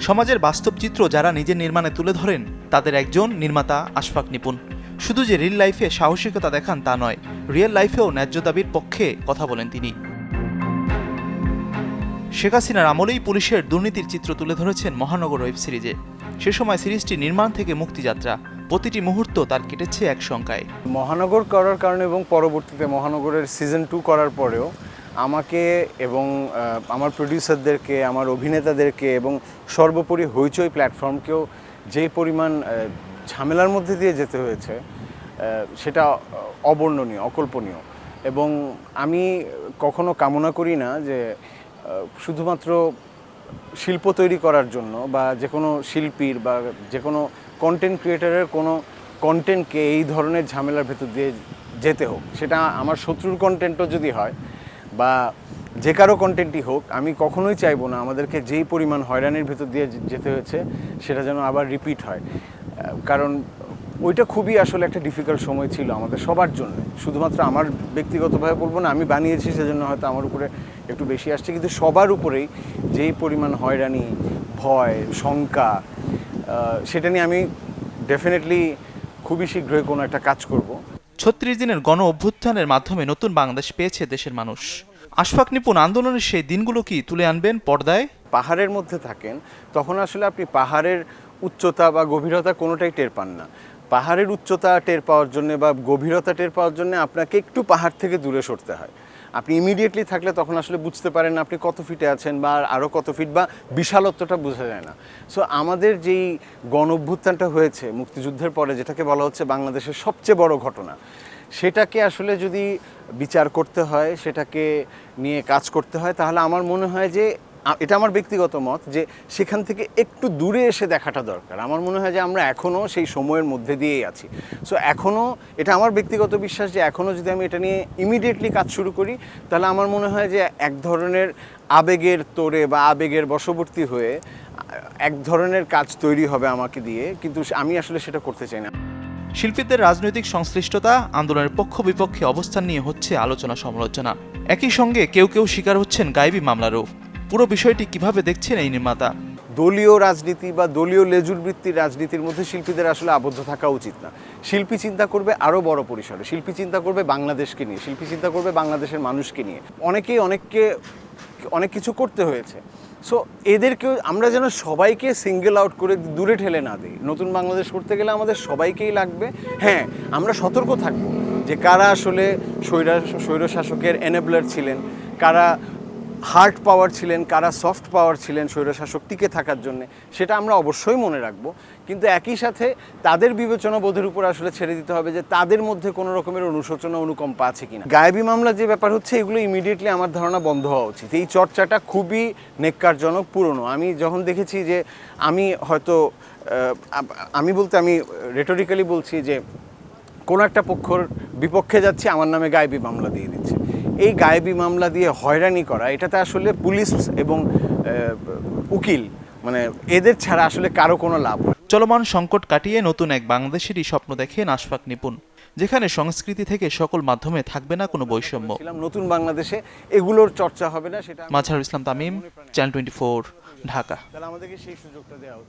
সমাজের বাস্তব চিত্র যারা নিজের নির্মাণে তুলে ধরেন তাদের একজন নির্মাতা আশফাক নিপুণ। শুধু যে রিল লাইফে সাহসিকতা দেখান তা নয়, রিয়েল লাইফেও ন্যায্য দাবির পক্ষে কথা বলেন তিনি। শেখ হাসিনার আমলেই পুলিশের দুর্নীতির চিত্র তুলে ধরেছেন মহানগর ওয়েব সিরিজে। সে সময় সিরিজটি নির্মাণ থেকে মুক্তিযাত্রা, প্রতিটি মুহূর্ত তার কেটেছে এক শঙ্কায়। মহানগর করার কারণে এবং পরবর্তীতে মহানগরের সিজন 2 করার পরেও আমাকে এবং আমার প্রডিউসারদেরকে, আমার অভিনেতাদেরকে এবং সর্বোপরি হইচই প্ল্যাটফর্মকেও যে পরিমাণ ঝামেলার মধ্যে দিয়ে যেতে হয়েছে সেটা অবর্ণনীয়, অকল্পনীয়। এবং আমি কখনো কামনা করি না যে শুধুমাত্র শিল্প তৈরি করার জন্য বা যে কোনো শিল্পীর বা যে কোনো কন্টেন্ট ক্রিয়েটারের কোনো কন্টেন্টকে এই ধরনের ঝামেলার ভেতর দিয়ে যেতে হোক, সেটা আমার শত্রুর কন্টেন্টও যদি হয় বা যে কারো কন্টেন্টই হোক, আমি কখনোই চাইবো না আমাদেরকে যেই পরিমাণ হয়রানির ভেতর দিয়ে যেতে হয়েছে সেটা যেন আবার রিপিট হয়। কারণ ওইটা খুবই আসলে একটা ডিফিকাল্ট সময় ছিল আমাদের সবার জন্য। শুধুমাত্র আমার ব্যক্তিগতভাবে বলবো না, আমি বানিয়েছি সেজন্য হয়তো আমার উপরে একটু বেশি আসছে, কিন্তু সবার উপরেই যেই পরিমাণ হয়রানি, ভয়, শঙ্কা, সেটা নিয়ে আমি ডেফিনেটলি খুবই শীঘ্রই কোনো একটা কাজ করব। ৩৬ দিনের গণ অভ্যুত্থানের মাধ্যমে নতুন বাংলাদেশ পেয়েছে দেশের মানুষ। আশফাক নিপুণ আন্দোলনের সেই দিনগুলো কি তুলে আনবেন পর্দায়? পাহাড়ের মধ্যে থাকেন তখন আসলে আপনি পাহাড়ের উচ্চতা বা গভীরতা কোনোটাই টের পান না। পাহাড়ের উচ্চতা টের পাওয়ার জন্য বা গভীরতা টের পাওয়ার জন্য আপনাকে একটু পাহাড় থেকে দূরে সরতে হয়। আপনি ইমিডিয়েটলি থাকলে তখন আসলে বুঝতে পারেন না আপনি কত ফিটে আছেন বা আরও কত ফিট, বা বিশালত্বটা বোঝা যায় না। সো আমাদের যেই গণ অভ্যুত্থানটা হয়েছে মুক্তিযুদ্ধের পরে, যেটাকে বলা হচ্ছে বাংলাদেশের সবচেয়ে বড় ঘটনা, সেটাকে আসলে যদি বিচার করতে হয়, সেটাকে নিয়ে কাজ করতে হয়, তাহলে আমার মনে হয় যে, এটা আমার ব্যক্তিগত মত, যে সেখান থেকে একটু দূরে এসে দেখাটা দরকার। আমার মনে হয় যে আমরা এখনও সেই সময়ের মধ্যে দিয়েই আছি। সো এখনও, এটা আমার ব্যক্তিগত বিশ্বাস যে এখনও যদি আমি এটা নিয়ে ইমিডিয়েটলি কাজ শুরু করি, তাহলে আমার মনে হয় যে এক ধরনের আবেগের তোড়ে বা আবেগের বশবর্তী হয়ে এক ধরনের কাজ তৈরি হবে আমাকে দিয়ে, কিন্তু আমি আসলে সেটা করতে চাই না। শিল্পীদের রাজনৈতিক সংশ্লিষ্টতা, আন্দোলনের পক্ষ বিপক্ষে অবস্থান নিয়ে হচ্ছে আলোচনা সমালোচনা। একই সঙ্গে কেউ কেউ শিকার হচ্ছেন গায়েবী মামলারও। পুরো বিষয়টি কিভাবে দেখছেন এই নির্মাতা? দলীয় রাজনীতি বা দলীয় লেজুর বৃত্তির রাজনীতির মধ্যে শিল্পীদের আসলে আবদ্ধ থাকা উচিত না। শিল্পী চিন্তা করবে আরও বড় পরিসরে, শিল্পী চিন্তা করবে বাংলাদেশকে নিয়ে, শিল্পী চিন্তা করবে বাংলাদেশের মানুষকে নিয়ে। অনেকেই অনেক কিছু করতে হয়েছে। সো এদেরকেও আমরা যেন সবাইকে সিঙ্গেল আউট করে দূরে ঠেলে না দিই। নতুন বাংলাদেশ করতে গেলে আমাদের সবাইকেই লাগবে। হ্যাঁ, আমরা সতর্ক থাকবো যে কারা আসলে স্বৈরশাসকের এনেবলার ছিলেন, কারা হার্ড পাওয়ার ছিলেন, কারা সফট পাওয়ার ছিলেন স্বৈরশাসক টিকে থাকার জন্য, সেটা আমরা অবশ্যই মনে রাখবো। কিন্তু একই সাথে তাদের বিবেচনা বোধের উপর আসলে ছেড়ে দিতে হবে যে তাদের মধ্যে কোনো রকমের অনুশোচনা, অনুকম্পা আছে কিনা। গায়েবী মামলা যে ব্যাপার হচ্ছে, এগুলো ইমিডিয়েটলি আমার ধারণা বন্ধ হওয়া উচিত। এই চর্চাটা খুবই নেক্কারজনক, পুরনো। আমি যখন দেখেছি যে, আমি রেটরিক্যালি বলছি যে কোনো একটা পক্ষর বিপক্ষে যাচ্ছে, আমার নামে গায়েবী মামলা দিয়ে দিচ্ছে। এই গায়েবী মামলা দিয়ে হয়রানি করা, এটাতে আসলে পুলিশ এবং উকিল, মানে এদের ছাড়া আসলে কারো কোনো লাভ হয়। চলমান সংকট কাটিয়ে নতুন এক বাংলাদেশেরই স্বপ্ন দেখেন আশফাক নিপুণ, যেখানে সংস্কৃতি থেকে সকল মাধ্যমে থাকবে না কোনো বৈষম্য। নতুন বাংলাদেশে এগুলোর চর্চা হবে না। সেটা মাজহারুল ইসলাম তামিম, চ্যানেল 24, ঢাকা। তাহলে আমাদেরকে সেই সুযোগটা দেওয়া উচিত।